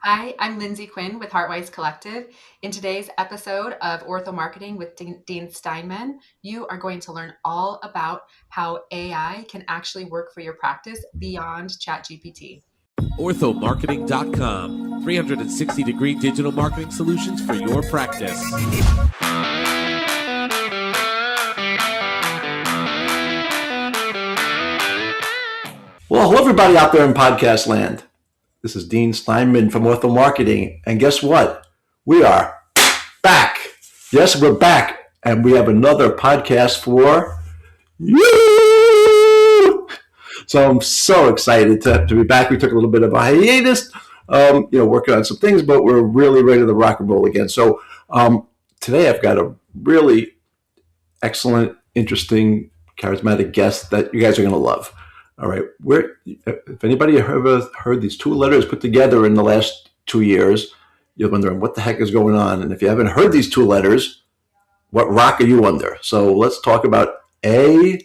Hi, I'm Lindsay Quinn with Heartwise Collective. In today's episode of Ortho Marketing with Dean Steinman, you are going to learn all about how AI can actually work for your practice beyond ChatGPT. orthomarketing.com, 360-degree digital marketing solutions for your practice. Well, hello, everybody out there in podcast land. This is Dean Steinman from Ortho Marketing. And guess what? We are back. Yes, we're back. And we have another podcast for you. So I'm so excited to be back. We took a little bit of a hiatus, working on some things, but we're really ready to rock and roll again. So today I've got a really excellent, interesting, charismatic guest that you guys are going to love. All right. If anybody ever heard these two letters put together in the last 2 years, you're wondering what the heck is going on. And if you haven't heard these two letters, what rock are you under? So let's talk about AI.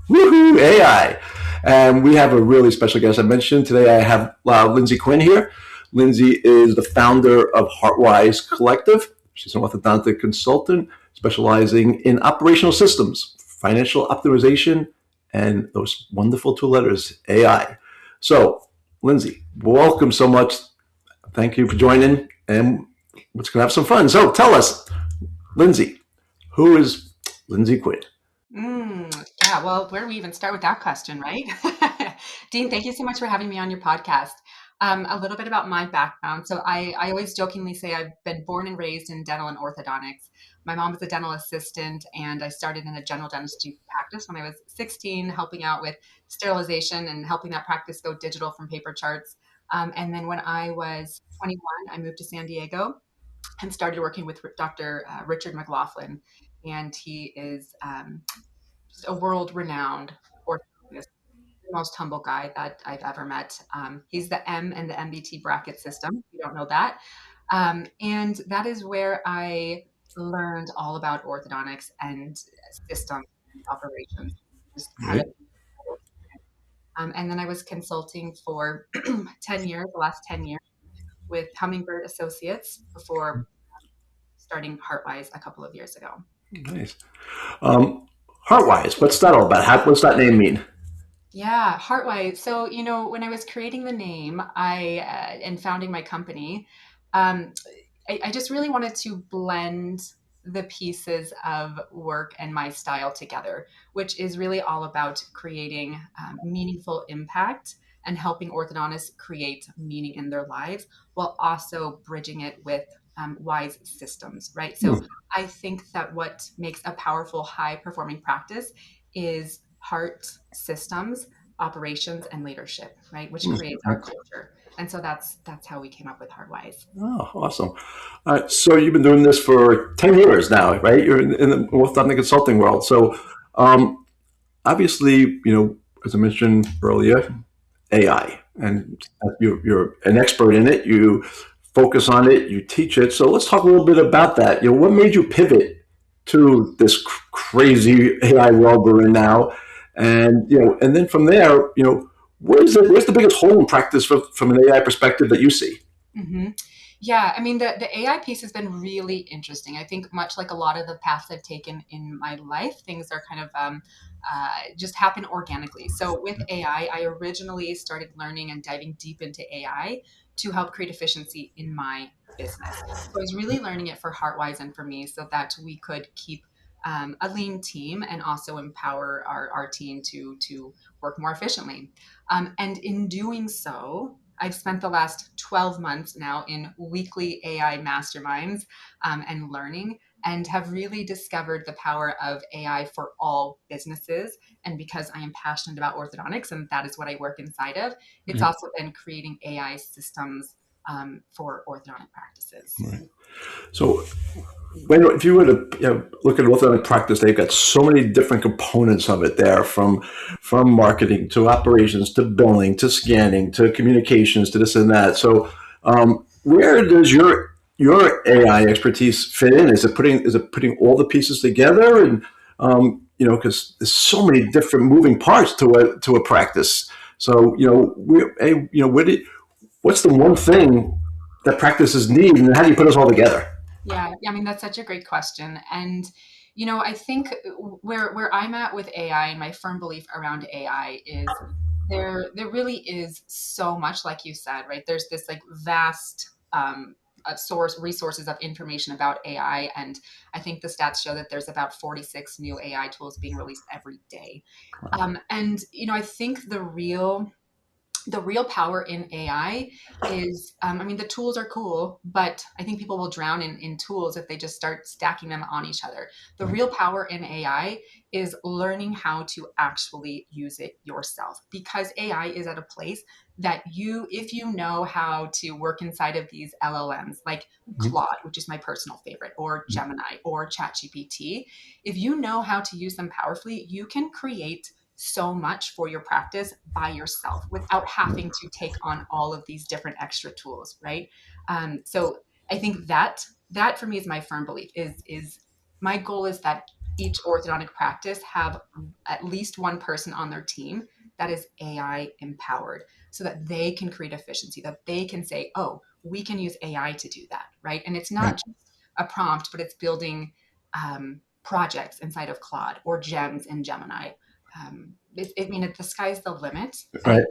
Woohoo, AI. And we have a really special guest. I mentioned today I have Lindsay Quinn here. Lindsay is the founder of Heartwise Collective. She's an orthodontic consultant specializing in operational systems, financial optimization, and those wonderful two letters, AI. So, Lindsay, welcome so much. Thank you for joining, and let's go have some fun. So, tell us, Lindsay, who is Lindsay Quinn? Yeah, well, where do we even start with that question, right? Dean, thank you so much for having me on your podcast. A little bit about my background. So I always jokingly say I've been born and raised in dental and orthodontics. My mom was a dental assistant, and I started in a general dentistry practice when I was 16, helping out with sterilization and helping that practice go digital from paper charts. And then when I was 21, I moved to San Diego and started working with Dr. Richard McLaughlin. And he is just a world-renowned orthodontist, the most humble guy that I've ever met. He's the M and the MBT bracket system. If you don't know that. And that is where I learned all about orthodontics and system operations. Just kind of, and then I was consulting for 10 years, the last 10 years, with Hummingbird Associates before starting Heartwise a couple of years ago. Nice. Heartwise, what's that all about? What's that name mean? Yeah, Heartwise. So, when I was creating the name, and founding my company, I just really wanted to blend the pieces of work and my style together, which is really all about creating meaningful impact and helping orthodontists create meaning in their lives while also bridging it with wise systems, right? So I think that what makes a powerful, high-performing practice is heart, systems, operations, and leadership, right? Which creates our culture. And so that's how we came up with Heartwise. Oh, awesome. So you've been doing this for 10 years now, right? You're in the orthodontic consulting world. So obviously, as I mentioned earlier, AI, and you're an expert in it. You focus on it, you teach it. So let's talk a little bit about that. What made you pivot to this crazy AI world we're in now? And, and then from there, where's the biggest hole in practice from an AI perspective that you see? Mm-hmm. Yeah, I mean, the AI piece has been really interesting. I think much like a lot of the paths I've taken in my life, things are kind of just happen organically. So with AI, I originally started learning and diving deep into AI to help create efficiency in my business. So I was really learning it for Heartwise and for me so that we could keep a lean team and also empower our team to work more efficiently. And in doing so, I've spent the last 12 months now in weekly AI masterminds and learning, and have really discovered the power of AI for all businesses. And because I am passionate about orthodontics and that is what I work inside of, it's also been creating AI systems for orthodontic practices. Right. So if you were to look at orthodontic practice, they've got so many different components of it there, from marketing to operations to billing to scanning to communications to this and that. So where does your AI expertise fit in? Is it putting all the pieces together? And because there's so many different moving parts to a practice. So what's the one thing that practices need, and how do you put us all together? Yeah, I mean, that's such a great question. And, I think where I'm at with AI and my firm belief around AI is there really is so much, like you said, right? There's this like vast source resources of information about AI. And I think the stats show that there's about 46 new AI tools being released every day. And, I think the real power in AI is, I mean, the tools are cool, but I think people will drown in tools if they just start stacking them on each other. The real power in AI is learning how to actually use it yourself, because AI is at a place that if you know how to work inside of these LLMs, like Claude, which is my personal favorite, or Gemini or ChatGPT, if you know how to use them powerfully, you can create so much for your practice by yourself without having to take on all of these different extra tools, right? So I think that for me is my firm belief. Is my goal is that each orthodontic practice have at least one person on their team that is AI empowered, so that they can create efficiency, that they can say, oh, we can use AI to do that, right? And it's not just a prompt, but it's building projects inside of Claude or gems in Gemini. I mean, the sky's the limit. And Right.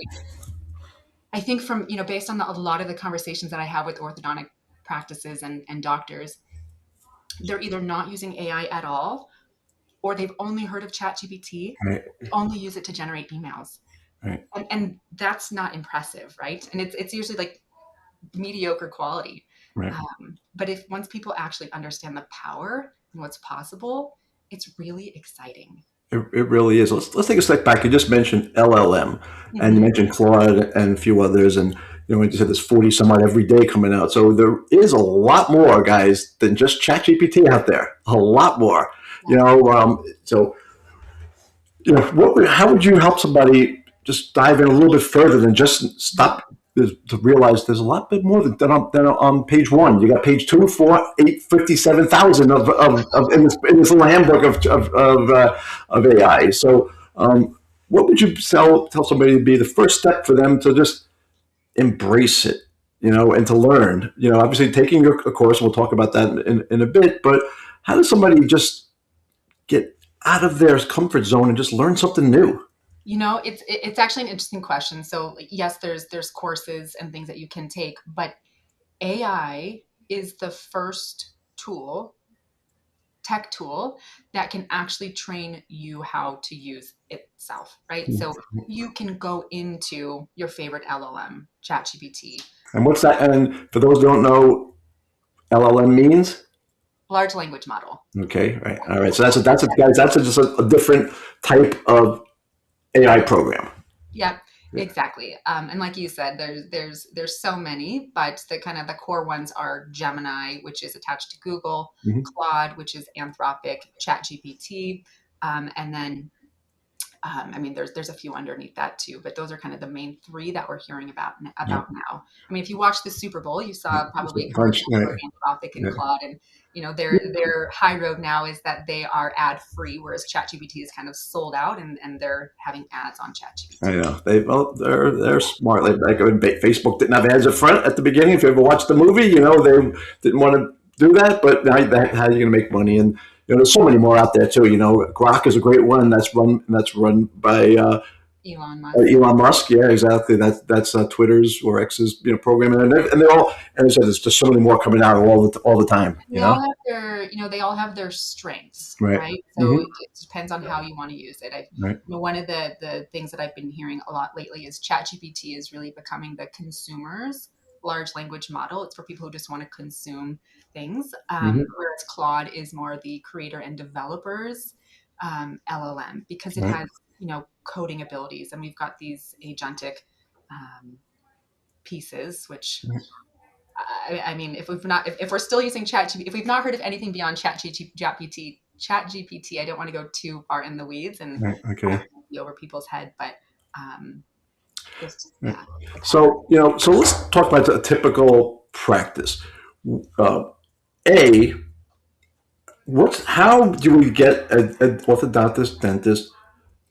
I think from, based on a lot of the conversations that I have with orthodontic practices and doctors, they're either not using AI at all, or they've only heard of ChatGPT, Right. only use it to generate emails. Right. And that's not impressive, right? And it's usually like mediocre quality. Right. But if once people actually understand the power and what's possible, it's really exciting. It really is. Let's take a step back. You just mentioned LLM, and you Mhm. mentioned Claude and a few others, and like you said, there's 40 some odd every day coming out. So there is a lot more, guys, than just ChatGPT out there. A lot more. Yeah. So how would you help somebody just dive in a little bit further than just stop to realize there's a lot bit more than on page one. You got page 2, 4, 8, 57,000 of in this little handbook of AI. So, what would you tell somebody to be the first step for them to just embrace it, and to learn? Obviously taking a course. We'll talk about that in a bit. But how does somebody just get out of their comfort zone and just learn something new? It's actually an interesting question. So yes, there's courses and things that you can take, but AI is the first tech tool that can actually train you how to use itself, right? So you can go into your favorite LLM, ChatGPT, And what's that? And for those who don't know, LLM means. large language model. Okay, right, all right. So just a different type of AI program. Yeah, Yeah. exactly. And like you said, there's so many, but the core ones are Gemini, which is attached to Google, Mhm. Claude, which is Anthropic, ChatGPT, and then I mean, there's a few underneath that too, but those are kind of the main three that we're hearing Yeah. about now. I mean, if you watch the Super Bowl, you saw Just a probably a bunch. commercial Yeah. for Anthropic and Yeah. Claude, and their high road now is that they are ad free, whereas ChatGPT is kind of sold out, and they're having ads on I ChatGPT. know they're smart. Like Facebook didn't have ads up front at the beginning. If you ever watched the movie, they didn't want to do that. But now how are you going to make money? And there's so many more out there too. Grok is a great one. That's run by Elon Musk. Elon Musk. Yeah, exactly. That's Twitter's or X's program, and they're all. And I said, there's just so many more coming out all the time. They all have their strengths, Right. right? So Mm-hmm. it depends on how you want to use it. Right. One of the things that I've been hearing a lot lately is ChatGPT is really becoming the consumer's large language model. It's for people who just want to consume things, Mm-hmm. whereas Claude is more the creator and developers LLM, because it Right. has coding abilities, and we've got these agentic pieces, which I mean, if we're still using ChatGPT, if we've not heard of anything beyond ChatGPT, I don't want to go too far in the weeds and Right. Okay. be over people's head, but Right. the power. So let's talk about a typical practice. Uh, a how do we get an orthodontist dentist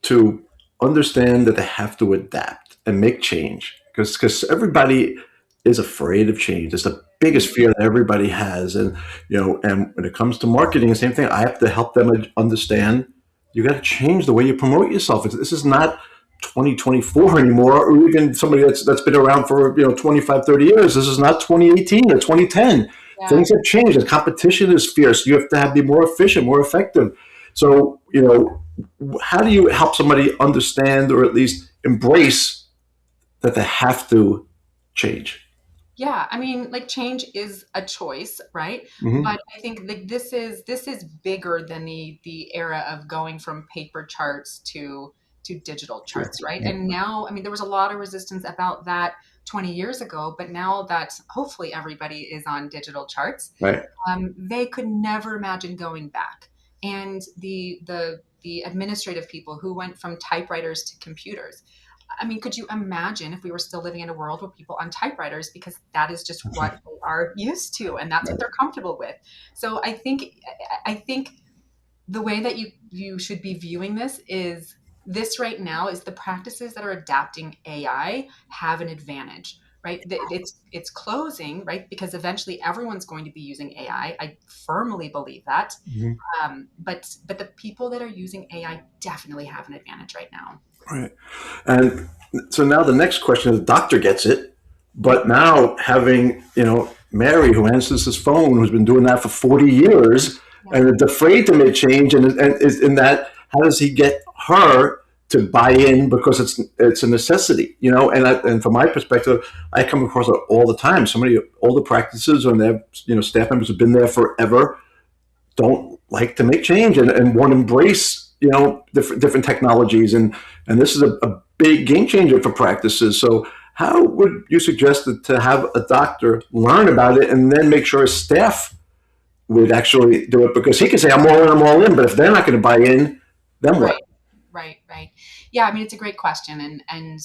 to understand that they have to adapt and make change? Because everybody is afraid of change. It's the biggest fear that everybody has. And, and when it comes to marketing, the same thing. I have to help them understand you got to change the way you promote yourself. This is not 2024 anymore, or even somebody that's been around for 25, 30 years. This is not 2018 or 2010. Yeah. Things have changed. The competition is fierce. You have to be more efficient, more effective. So, how do you help somebody understand or at least embrace that they have to change? Yeah, I mean, like change is a choice, right? Mm-hmm. But I think like this is bigger than the era of going from paper charts to digital charts, right? Yeah. And now, I mean, there was a lot of resistance about that 20 years ago, but now that hopefully everybody is on digital charts, Right. they could never imagine going back. And the administrative people who went from typewriters to computers. I mean, could you imagine if we were still living in a world with people on typewriters, because that is just what they are used to and that's what they're comfortable with. So I think the way that you should be viewing this right now is the practices that are adapting AI have an advantage, right? It's closing, right? Because eventually everyone's going to be using AI. I firmly believe that. Mm-hmm. But the people that are using AI definitely have an advantage right now. Right. And so now the next question is, the doctor gets it, but now having, Mary, who answers his phone, who's been doing that for 40 years and is afraid to make change, and is in that, how does he get her to buy in, because it's a necessity, and from my perspective, I come across it all the time. So many older practices, and they have, staff members have been there forever, don't like to make change and want to embrace different technologies, and this is a big game changer for practices. So how would you suggest to have a doctor learn about it and then make sure his staff would actually do it? Because he can say, I'm all in, but if they're not going to buy in, then what? Right. Yeah, I mean, it's a great question. And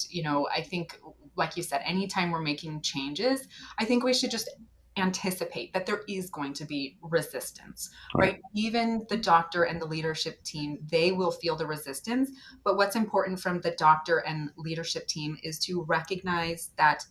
I think, like you said, anytime we're making changes, I think we should just anticipate that there is going to be resistance, right? Even the doctor and the leadership team, they will feel the resistance. But what's important from the doctor and leadership team is to recognize that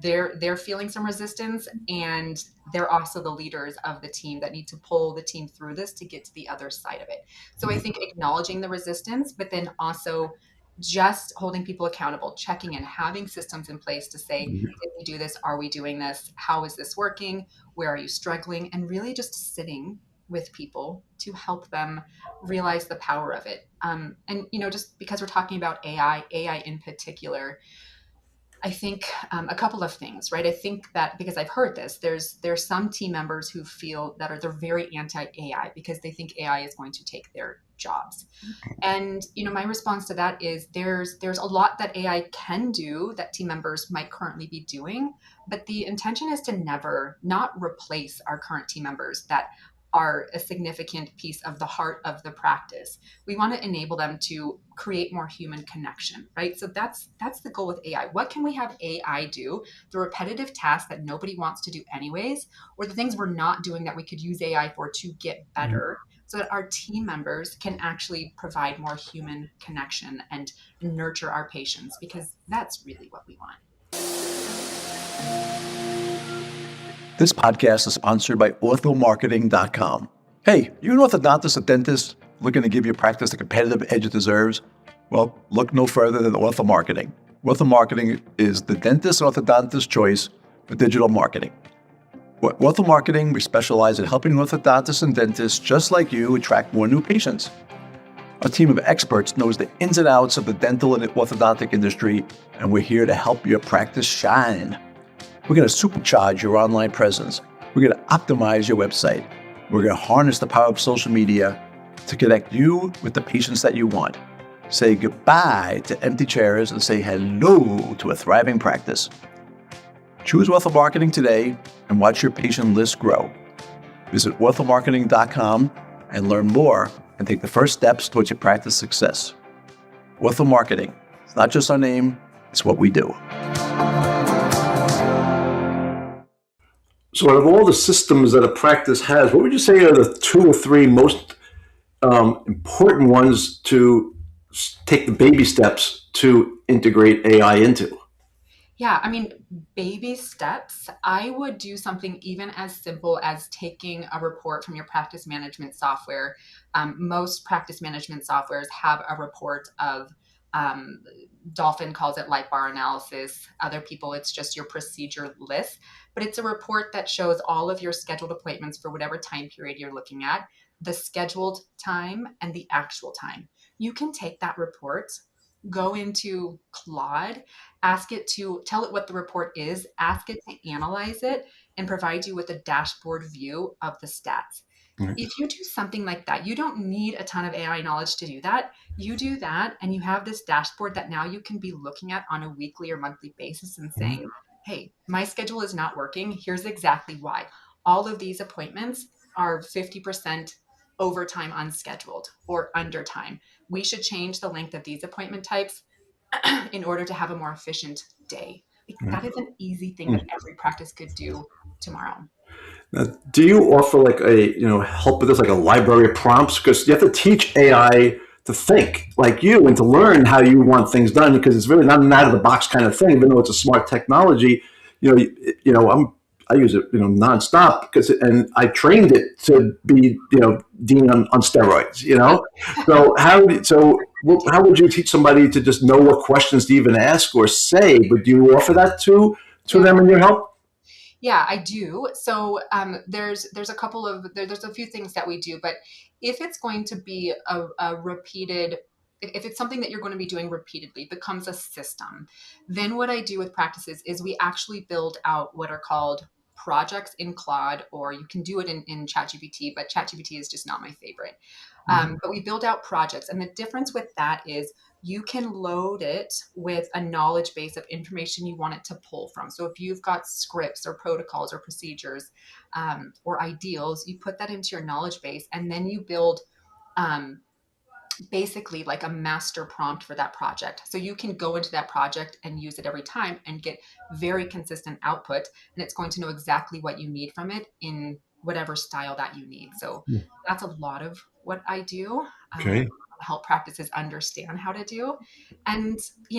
they're feeling some resistance, and they're also the leaders of the team that need to pull the team through this to get to the other side of it. So I think acknowledging the resistance, but then also just holding people accountable, checking in, having systems in place to say, did we do this? Are we doing this? How is this working? Where are you struggling? And really just sitting with people to help them realize the power of it. And, just because we're talking about AI in particular, I think a couple of things, right? I think that because I've heard this, there's some team members who feel that they're very anti-AI because they think AI is going to take their jobs. And my response to that is there's a lot that AI can do that team members might currently be doing, but the intention is to never not replace our current team members that are a significant piece of the heart of the practice. We want to enable them to create more human connection, right? So that's the goal with AI. What can we have AI do? The repetitive tasks that nobody wants to do anyways, or the things we're not doing that we could use AI for to get better, so that our team members can actually provide more human connection and nurture our patients, because that's really what we want. This podcast is sponsored by orthomarketing.com. Hey, you an orthodontist or dentist looking to give your practice the competitive edge it deserves? Well, look no further than Ortho Marketing. Ortho Marketing is the dentist orthodontist choice for digital marketing. At Ortho Marketing, we specialize in helping orthodontists and dentists just like you attract more new patients. Our team of experts knows the ins and outs of the dental and orthodontic industry, and we're here to help your practice shine. We're going to supercharge your online presence. We're going to optimize your website. We're going to harness the power of social media to connect you with the patients that you want. Say goodbye to empty chairs and say hello to a thriving practice. Choose Ortho Marketing today and watch your patient list grow. Visit orthomarketing.com and learn more and take the first steps towards your practice success. Ortho Marketing. It's not just our name, it's what we do. So out of all the systems that a practice has, what would you say are the 2 or 3 most important ones to take the baby steps to integrate AI into? Yeah, I mean, baby steps. I would do something even as simple as taking a report from your practice management software. Most practice management softwares have a report of, um, Dolphin calls it light bar analysis. Other people, it's just your procedure list. But it's a report that shows all of your scheduled appointments for whatever time period you're looking at, the scheduled time, and the actual time. You can take that report, go into Claude, ask it to tell it what the report is, ask it to analyze it, and provide you with a dashboard view of the stats. Right. If you do something like that, you don't need a ton of AI knowledge to do that. You do that, and you have this dashboard that now you can be looking at on a weekly or monthly basis and saying, hey, my schedule is not working. Here's exactly why. All of these appointments are 50% overtime unscheduled or undertime. We should change the length of these appointment types in order to have a more efficient day. Like, that is an easy thing that every practice could do tomorrow. Now, do you offer like a, help with this, like a library of prompts? Because you have to teach AI to think like you and to learn how you want things done, because it's really not an out of the box kind of thing, even though it's a smart technology. I use it, nonstop, and I trained it to be, Dean on steroids, So how would you teach somebody to just know what questions to even ask or say? But do you offer that to them in your help? Yeah, I do. So there's there's a few things that we do, but if it's going to be a repeated, if it's something that you're going to be doing repeatedly, becomes a system, then what I do with practices is we actually build out what are called projects in Claude, or you can do it in ChatGPT, but ChatGPT is just not my favorite. But we build out projects, and the difference with that is you can load it with a knowledge base of information you want it to pull from. So if you've got scripts or protocols or procedures, or ideals, you put that into your knowledge base, and then you build um, basically like a master prompt for that project. So you can go into that project and use it every time and get very consistent output, and it's going to know exactly what you need from it in whatever style that you need. So that's a lot of what I do. Okay. Help practices understand how to do. And,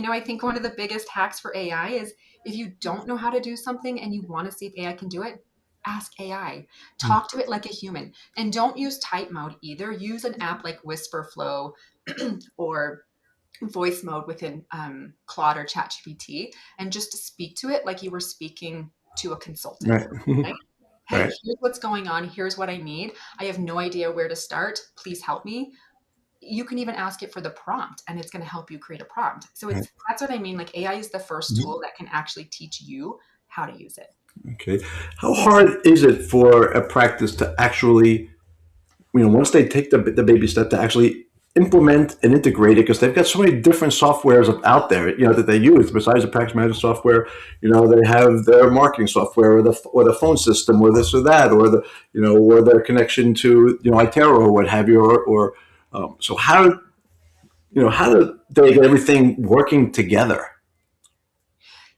I think one of the biggest hacks for AI is, if you don't know how to do something and you want to see if AI can do it, ask AI. Talk to it like a human. And don't use type mode either. Use an app like Whisperflow or voice mode within Claude or ChatGPT, and just to speak to it like you were speaking to a consultant. Right. Right? Hey, Right. here's what's going on. Here's what I need. I have no idea where to start. Please help me. You can even ask it for the prompt, and it's going to help you create a prompt. So Right. that's what I mean. Like, AI is the first tool that can actually teach you how to use it. Okay. How hard is it for a practice to actually, once they take the baby step, to actually implement and integrate it? Because they've got so many different softwares out there, that they use besides the practice management software. They have their marketing software, or the phone system, or this or that, or or their connection to, iTero or what have you, so how do they get everything working together?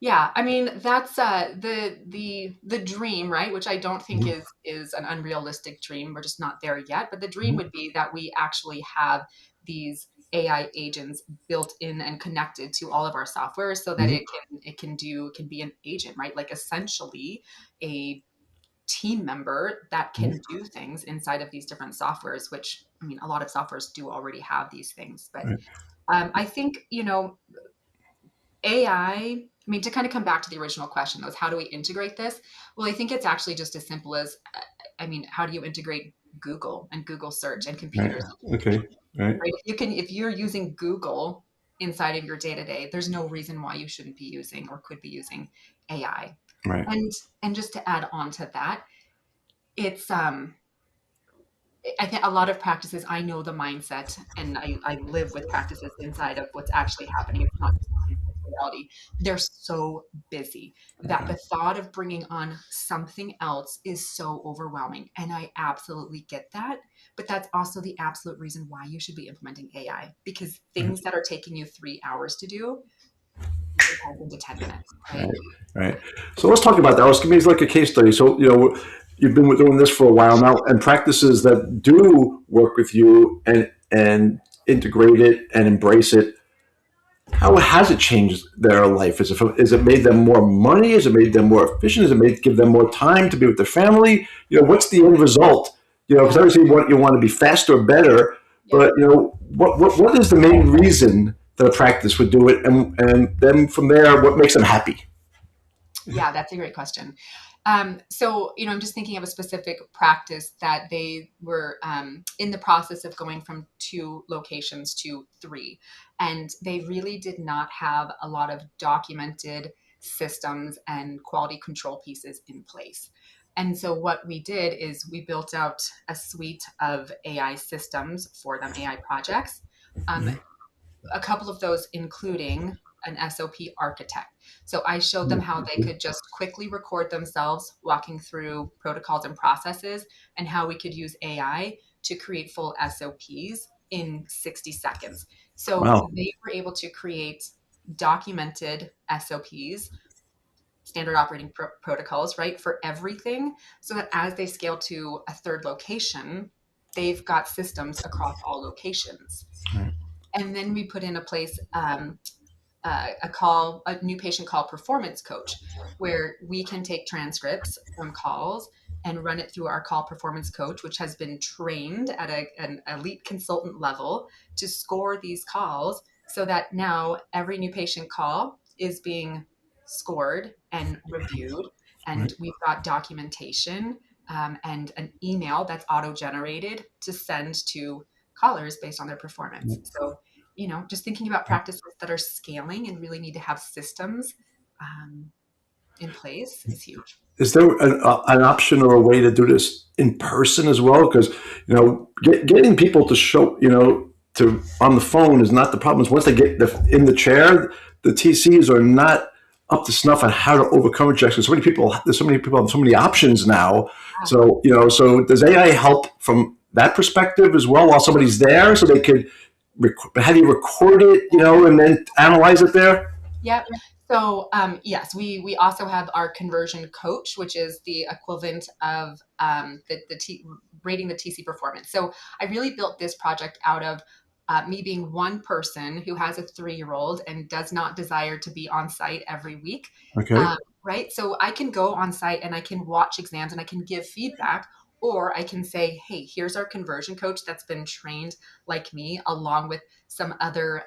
Yeah, I mean, that's the dream, right? Which I don't think is an unrealistic dream. We're just not there yet. But the dream would be that we actually have these AI agents built in and connected to all of our software, so that it can be an agent, right? Like, essentially a team member that can do things inside of these different softwares, which, I mean, a lot of softwares do already have these things. But Right. I think, AI, I mean, to kind of come back to the original question, was how do we integrate this? Well, I think it's actually just as simple as, I mean, how do you integrate Google and Google search and Right. computers? Okay. Right. Right? If you're using Google inside of your day to day, there's no reason why you shouldn't be using or could be using AI. Right. And just to add on to that, it's I think a lot of practices, I know the mindset, and I live with practices inside of what's actually happening. It's not just mindset, it's reality. They're so busy that the thought of bringing on something else is so overwhelming. And I absolutely get that. But that's also the absolute reason why you should be implementing AI, because things that are taking you 3 hours to do, you can type into 10 minutes, right? Right. Right. So let's talk about that. Let's give me like a case study. So, you've been doing this for a while now, and practices that do work with you and integrate it and embrace it. how has it changed their life? Is it made them more money? Has it made them more efficient? Has it made give them more time to be with their family? What's the end result? Because Yeah. obviously you want to be faster, better, Yeah. but what is the main reason that a practice would do it, and then from there, what makes them happy? Yeah, that's a great question. So, I'm just thinking of a specific practice that they were in the process of going from 2 locations to 3. And they really did not have a lot of documented systems and quality control pieces in place. And so what we did is we built out a suite of AI systems for them, AI projects. Um, a couple of those including an SOP architect. So I showed them how they could just quickly record themselves walking through protocols and processes, and how we could use AI to create full SOPs in 60 seconds. So Wow. they were able to create documented SOPs, standard operating protocols, right, for everything, so that as they scale to a third location, they've got systems across all locations. And then we put in a place a new patient call performance coach, where we can take transcripts from calls and run it through our call performance coach, which has been trained at an elite consultant level to score these calls, so that now every new patient call is being scored and reviewed. Right. And we've got documentation and an email that's auto generated to send to callers based on their performance. So just thinking about practices that are scaling and really need to have systems um, in place is huge. Is there an option or a way to do this in person as well? Because getting people to show to on the phone is not the problem. It's once they get in the chair, the TCs are not up to snuff on how to overcome rejection. There's so many people have so many options now. Yeah. So does AI help from that perspective as well while somebody's there, so they could have you record it, and then analyze it there? Yep. So yes, we also have our conversion coach, which is the equivalent of rating the TC performance. So I really built this project out of me being one person who has a 3-year-old and does not desire to be on site every week. Okay. Right. So I can go on site and I can watch exams and I can give feedback, or I can say, hey, here's our conversion coach that's been trained like me, along with some other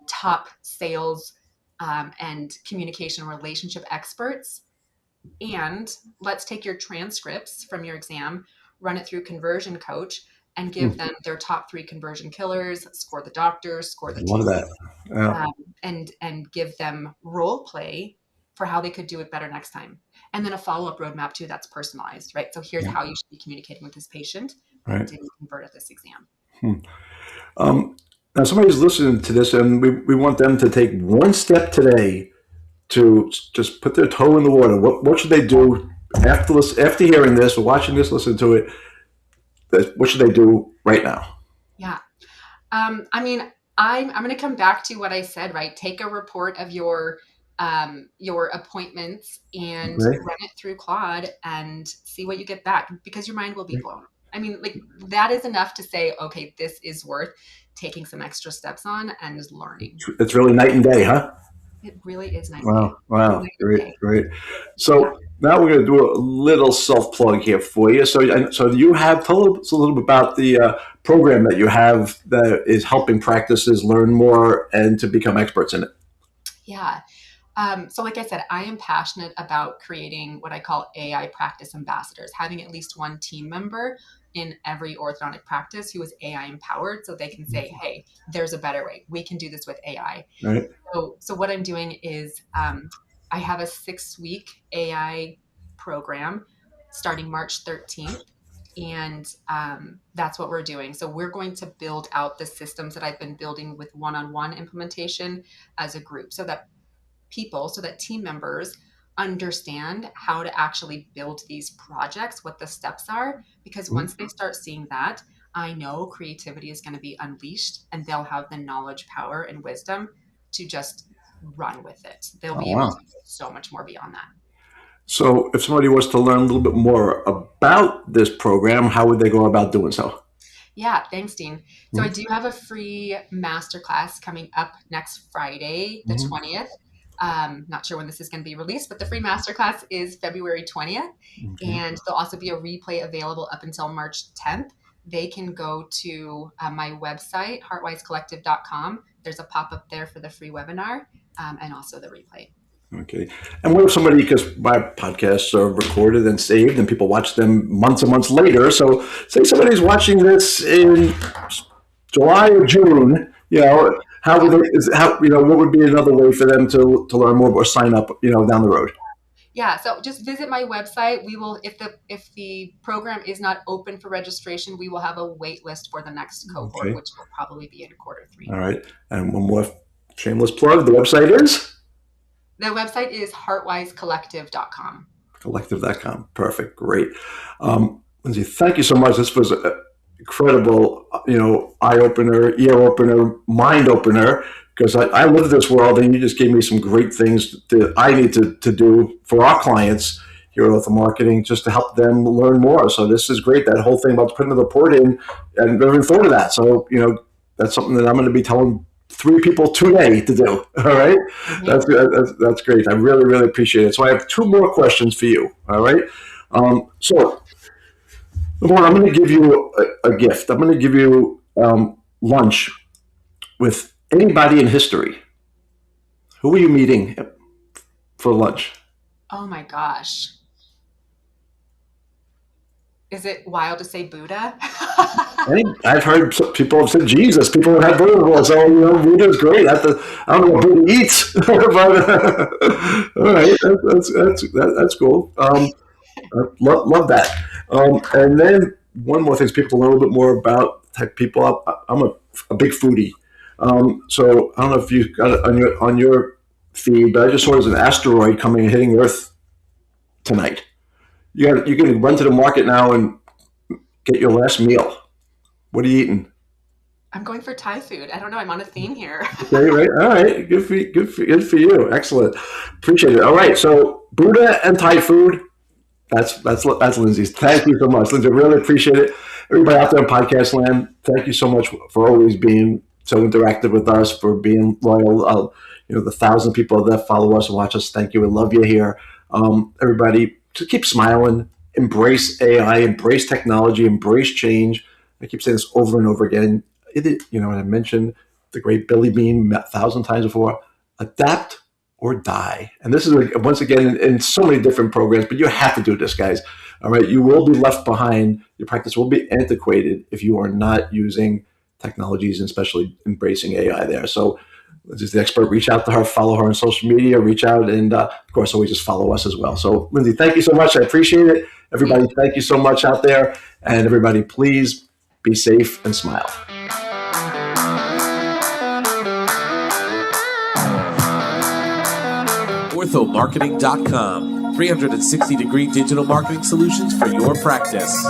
top sales and communication relationship experts. And let's take your transcripts from your exam, run it through Conversion Coach, and give them their top 3 conversion killers, score the doctors, score the Love TC, that. Yeah. and give them role play for how they could do it better next time. And then a follow-up roadmap too that's personalized, right? So here's how you should be communicating with this patient that Right. didn't convert at this exam. Now, somebody's listening to this, and we want them to take one step today to just put their toe in the water. What should they do after hearing this or watching this, listening to it? What should they do right now? Yeah. I mean, I'm going to come back to what I said, right? Take a report of your appointments and Right. run it through Claude and see what you get back, because your mind will be blown. I mean, like, that is enough to say, okay, this is worth taking some extra steps on and learning. It's really night and day, huh? It really is nice. Night Wow. and Great, day. great. So now we're going to do a little self plug here for you. So you tell us a little bit about the program that you have that is helping practices learn more and to become experts in it. Yeah. So like I said, I am passionate about creating what I call AI practice ambassadors, having at least one team member in every orthodontic practice who is AI empowered, so they can say, hey, there's a better way. We can do this with AI. Right. So what I'm doing is I have a 6-week AI program starting March 13th. And that's what we're doing. So we're going to build out the systems that I've been building with one-on-one implementation as a group, so that team members understand how to actually build these projects, what the steps are, because once they start seeing that, I know creativity is going to be unleashed and they'll have the knowledge, power, and wisdom to just run with it. They'll be able to do so much more beyond that. So if somebody wants to learn a little bit more about this program, how would they go about doing so? Yeah, thanks, Dean. So I do have a free masterclass coming up next Friday, the Mm-hmm. 20th. Not sure when this is going to be released, but the free masterclass is February 20th. Okay. And there'll also be a replay available up until March 10th. They can go to my website, heartwisecollective.com. There's a pop-up there for the free webinar and also the replay. Okay. And what if somebody, because my podcasts are recorded and saved and people watch them months and months later. So say somebody's watching this in July or June, how would what would be another way for them to learn more or sign up, down the road? Yeah, so just visit my website. We will, if the program is not open for registration, we will have a wait list for the next cohort, Okay. which will probably be in Q3. All right. And one more shameless plug. The website is? The website is heartwisecollective.com. Collective.com. Perfect. Great. Lindsay, thank you so much. This was an incredible, eye opener, ear opener, mind opener, because I live this world and you just gave me some great things that I need to do for our clients here at Ortho Marketing just to help them learn more. So this is great. That whole thing about putting the report in, I've never even thought of that. So, that's something that I'm going to be telling 3 people today to do. All right. That's great. I really, really appreciate it. So I have 2 more questions for you. All right. So number one, I'm going to give you a gift. I'm going to give you lunch with anybody in history. Who are you meeting for lunch? Oh my gosh. Is it wild to say Buddha? I've heard people have said Jesus. People have had Buddha. So Buddha's great. I don't know what Buddha eats, but all right, that's cool. Love that. And then one more thing is people to learn a little bit more about type people. I'm a big foodie. So I don't know if you got it on your feed, but I just saw there's an asteroid coming and hitting Earth tonight. You can run to the market now and get your last meal. What are you eating? I'm going for Thai food. I don't know. I'm on a theme here. Okay, right. All right. Good for you. Excellent. Appreciate it. All right. So Buddha and Thai food. That's Lindsay's. Thank you so much, Lindsay. Really appreciate it. Everybody out there in podcast land, thank you so much for always being so interactive with us, for being loyal. The 1,000 people that follow us and watch us. Thank you. We love you here. Everybody, just keep smiling. Embrace AI. Embrace technology. Embrace change. I keep saying this over and over again. And I mentioned the great Billy Bean 1,000 times before. Adapt or die. And this is, once again, in so many different programs, but you have to do this, guys. All right. You will be left behind. Your practice will be antiquated if you are not using technologies and especially embracing AI there. So Lindsay's is the expert. Reach out to her, follow her on social media, reach out, and of course, always just follow us as well. So Lindsay, thank you so much. I appreciate it. Everybody, thank you so much out there. And everybody, please be safe and smile. orthomarketing.com. 360-degree digital marketing solutions for your practice.